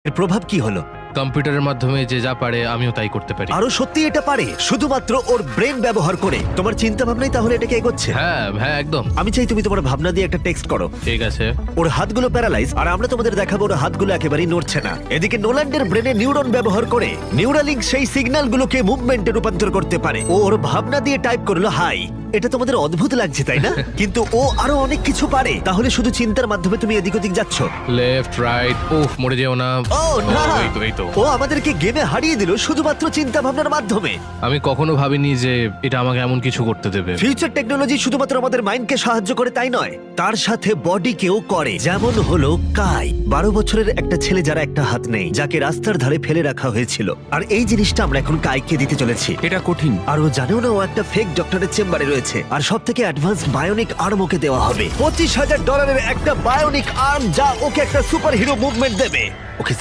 এর প্রভাব কি হলো? কম্পিউটারের মাধ্যমে যে যা পারে আমিও তাই করতে পারি। আরো সত্যি এটা পারে শুধুমাত্র ওর ব্রেন ব্যবহার করে। তোমার চিন্তা ভাবনাই তাহলে এটাকে এগোচ্ছে। হ্যাঁ হ্যাঁ একদম। আমি চাই তুমি তোমার ভাবনা দিয়ে একটা টেক্সট করো। ঠিক আছে। ওর হাতগুলো প্যারালাইজ আর আমরা তোমাদের দেখাবো ওর হাতগুলো একেবারেই নড়ছে না। এদিকে নোল্যান্ডের ব্রেনে নিউরন ব্যবহার করে নিউরালিঙ্ক সেই সিগন্যালগুলোকে মুভমেন্টে রূপান্তর করতে পারে। ও ওর ভাবনা দিয়ে টাইপ করলো হাই। এটা তোমাদের অদ্ভুত লাগছে তাই না? কিন্তু ও আরো অনেক কিছু পারে। তাহলে শুধু চিন্তার মাধ্যমে তুমি এদিক ওদিক যাচ্ছ। লেফট রাইট, উফ মরে যেও না। ও না, এই তো। ও আমাদেরকে গেমে হারিয়ে দিল শুধুমাত্র চিন্তা ভাবনার মাধ্যমে। আমি কখনো ভাবিনি যে এটা আমাকে এমন কিছু করতে দেবে। ফিউচার টেকনোলজি শুধুমাত্র আমাদের মাইন্ডকে সাহায্য করে তাই নয়, তার সাথে বডিকেও করে। যেমন হলো কাই, 12 বছরের একটা ছেলে যার একটা হাত নেই, যাকে রাস্তার ধারে ফেলে রাখা হয়েছিল। আর এই জিনিসটা আমরা এখন কাইকে দিতে চলেছি। এটা কঠিন। আর ও জানেও না ও একটা ফেক ডক্টরের চেম্বারে রয়েছে। আর সব থেকে অ্যাডভান্স বায়োনিক আর্ম ওকে দেওয়া হবে। $25,000 একটা বায়োনিক আর্ম, যা ওকে একটা সুপার হিরো মুভমেন্ট দেবে। ওকে